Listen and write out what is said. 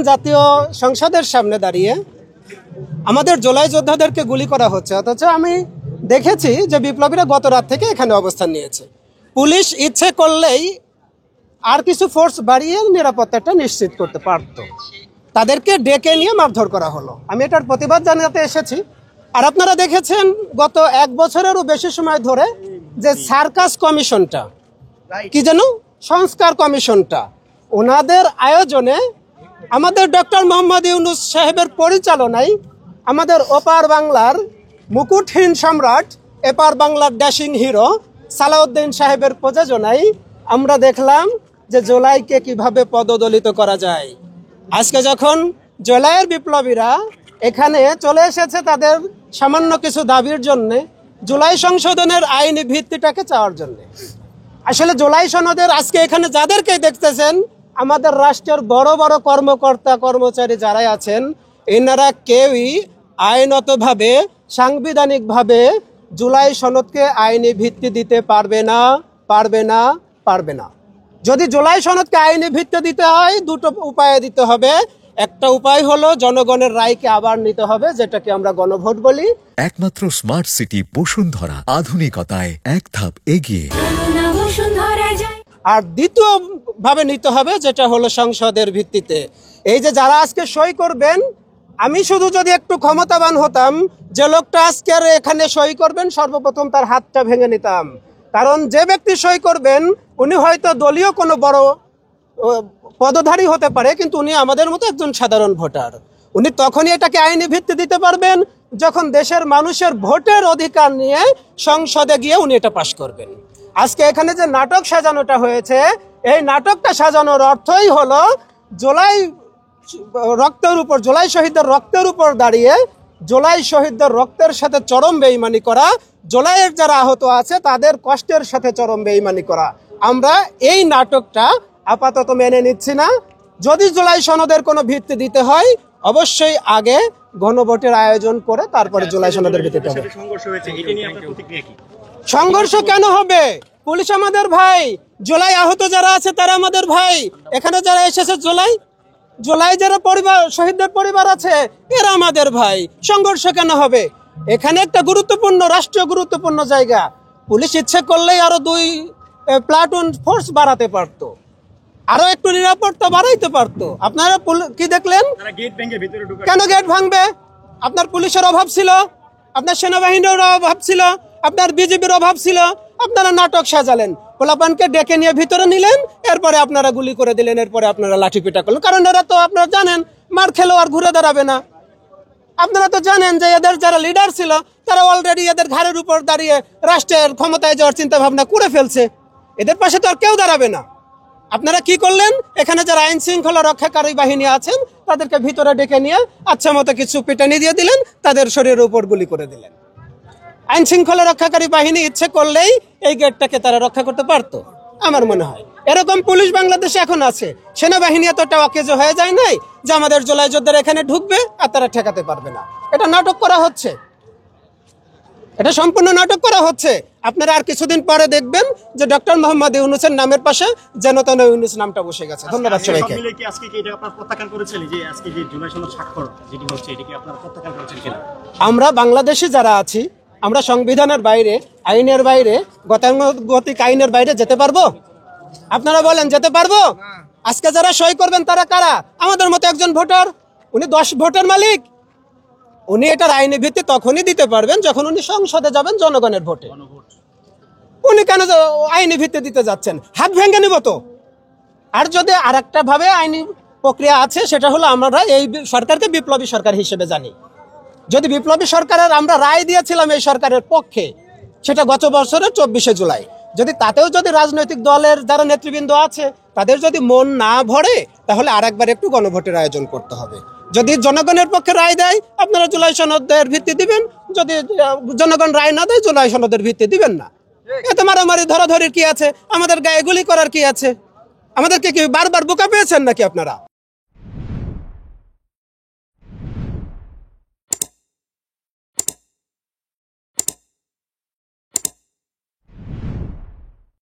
জাতীয় সংসদের সামনে দাঁড়িয়ে আমাদের জুলাই যোদ্ধাদেরকে গুলি করা হচ্ছে, অথচ আমি দেখেছি যে বিপ্লবীরা গত রাত থেকে এখানে অবস্থান নিয়েছে। পুলিশ ইচ্ছে করলেই আর কিছু ফোর্স বাড়িয়ে নিরাপত্তাটা নিশ্চিত করতে পারত, তাদেরকে ডেকে নিয়ে মারধর করা হলো। আমি এটার প্রতিবাদ জানাতে এসেছি। আর আপনারা দেখেছেন গত 1 বছরেরও বেশি সময় ধরে যে সার্কাস কমিশনটা, কি যেন সংস্কার কমিশনটা, ওনাদের আয়োজনে আমাদের ডক্টর মোহাম্মদ ইউনূস সাহেবের পরিচালনায় আমাদের ওপার বাংলার মুকুটহীন সম্রাট, এপার বাংলার ড্যাশিং হিরো সালাউদ্দিন সাহেবের প্রযোজনায় আমরা দেখলাম যে জুলাইকে কিভাবে পদদলিত করা যায়। আজকে যখন জুলাইয়ের বিপ্লবীরা এখানে চলে এসেছে তাদের সামান্য কিছু দাবির জন্য, জুলাই সংশোধনের আইনি ভিত্তিটাকে চাওয়ার জন্য, আসলে জুলাই সনদের আজকে এখানে যাদেরকে দেখতেছেন আমাদের রাষ্ট্রের বড় বড় কর্মকর্তা কর্মচারী যারাই আছেন, এনারা কেউই আইনতভাবে সাংবিধানিকভাবে জুলাই সনদকে আইনি ভিত্তি দিতে পারবে না, পারবে না, পারবে না। যদি জুলাই সনদকে আইনি ভিত্তি দিতে হয় দুটো উপায়ে দিতে হবে। একটা উপায় হলো জনগণের রায়কে আবার নিতে হবে, যেটাকে আমরা গণভোট বলি। একমাত্র স্মার্ট সিটি বসুন্ধরা, আধুনিকতায় এক ধাপ এগিয়ে। আর দ্বিতীয় ভাবে নিতে হবে, যেটা হলো সংসদের ভিত্তিতে। এই যে যারা আজকে সই করবেন, আমি শুধু যদি একটু ক্ষমতাবান হতাম, যে লোকটা আজকে এখানে সই করবেন সর্বপ্রথম তার হাতটা ভেঙে নিতাম। কারণ যে ব্যক্তি সই করবেন উনি হয়তো দলীয় কোনো বড় পদধারী হতে পারে, কিন্তু উনি আমাদের মতো একজন সাধারণ ভোটার। উনি তখনই এটাকে আইনি ভিত্তি দিতে পারবেন যখন দেশের মানুষের ভোটের অধিকার নিয়ে সংসদে গিয়ে উনি এটা পাশ করবেন। আজকে এখানে যে নাটক সাজানোটা হয়েছে, এই নাটকটা সাজানোর অর্থই হলো জুলাই শহীদদের রক্তের উপর দাঁড়িয়ে জুলাই শহীদদের রক্তের সাথে চরম বেঈমানি করা, জুলাইয়ের যারা আহত আছে তাদের কষ্টের সাথে চরম বেঈমানি করা। আমরা এই নাটকটা আপাতত মেনে নিচ্ছি না। যদি জুলাই সনদের কোনো ভিত্তি দিতে হয় অবশ্যই আগে গণভোটের আয়োজন করে তারপরে জুলাই সনদের ভিত্তিতে হবে। সংঘর্ষ কেন হবে? পুলিশ আমাদের ভাই, জুলাই আহত যারা আছে তারা আমাদের ভাই, এখানে যারা এসেছে জুলাই যারা পরিবার শহীদদের পরিবার আছে এরা আমাদের ভাই। সংঘর্ষ কেন হবে? এখানে একটা গুরুত্বপূর্ণ রাষ্ট্রীয় গুরুত্বপূর্ণ জায়গা। পুলিশ ইচ্ছে করলেই আরো 2 প্লাটুন ফোর্স বাড়াতে পারতো, আরো একটু নিরাপত্তা বাড়াইতে পারতো। আপনারা কি দেখলেন? কেন গেট ভাঙবে? আপনার পুলিশের অভাব ছিল, আপনার সেনাবাহিনীর অভাব ছিল, আপনার বিজেপির অভাব ছিল। আপনারা নাটক সাজালেন, পোলাপানকে ডেকে নিয়ে ভিতরে নিলেন, এরপরে আপনারা গুলি করে দিলেন, এরপরে আপনারা লাঠিপিটা করলেন। কারণ এরা তো আপনারা জানেন মার খেলেও আর ঘুরে দাঁড়াবে না। আপনারা তো জানেন যে এদের যারা লিডার ছিল তারা অলরেডি এদের ঘাড়ের উপর দাঁড়িয়ে রাষ্ট্রের ক্ষমতায় যাওয়ার চিন্তা ভাবনা করে ফেলছে। এদের পাশে তো আর কেউ দাঁড়াবে না। আপনারা কি করলেন? এখানে যারা আইন শৃঙ্খলা রক্ষাকারী বাহিনী আছেন তাদেরকে ভিতরে ডেকে নিয়ে আচ্ছা মতো কিছু পিটানি দিয়ে দিলেন, তাদের শরীরের উপর গুলি করে দিলেন। আইন শৃঙ্খলা রক্ষাকারী বাহিনী ইচ্ছে করলেই এই গেটটাকে তারা রক্ষা করতে পারতো আমার মনে হয়। এরকম পুলিশ বাংলাদেশে এখন আছে। সেনাবাহিনী এতটা অকেজো হয়ে যায় নাই যে আমাদের জুলাই যোদ্ধারা এখানে ঢুকবে আর তারা ঠেকাতে পারবে না। এটা নাটক করা হচ্ছে, এটা সম্পূর্ণ নাটক করা হচ্ছে। আপনারা আর কিছুদিন পরে দেখবেন যে ডক্টর মোহাম্মদ ইউনূসের নামের পাশে যেন তেন ইউনূস নামটা বসে গেছে। ধন্যবাদ সবাইকে। আমরা বাংলাদেশে যারা আছি আমরা সংবিধানের বাইরে, আইনের বাইরে, গতানুগতিক আইনের বাইরে যেতে পারবো? আপনারা বলেন যেতে পারবো? আজকে যারা সই করবেন তারা কারা? আমাদের মতো একজন ভোটার, উনি 10 ভোটের মালিক। উনি এটার আইনি ভিত্তি তখনই দিতে পারবেন যখন উনি সংসদে যাবেন জনগণের ভোটে। উনি কেন আইনি ভিত্তি দিতে যাচ্ছেন? হাত ভেঙে নিব তো। আর যদি আর একটা ভাবে আইনি প্রক্রিয়া আছে, সেটা হলো আমরা এই সরকারকে বিপ্লবী সরকার হিসেবে জানি। যদি বিপ্লবী সরকারের আমরা রায় দিয়েছিলাম এই সরকারের পক্ষে, সেটা গত বছরের 24শে জুলাই, যদি তাতেও যদি রাজনৈতিক দলের যারা নেতৃবৃন্দ আছে তাদের যদি মন না ভরে তাহলে আরেকবার একটু গণভোটের আয়োজন করতে হবে। যদি জনগণের পক্ষে রায় দেয় আপনারা জুলাই সনদের ভিত্তি দিবেন, যদি জনগণ রায় না দেয় জুলাই সনদের ভিত্তি দিবেন না। এতে মারামারি ধরাধরির কি আছে? আমাদের গায়ে গুলি করার কি আছে? আমাদেরকে কি বারবার বোকা পেয়েছেন নাকি আপনারা?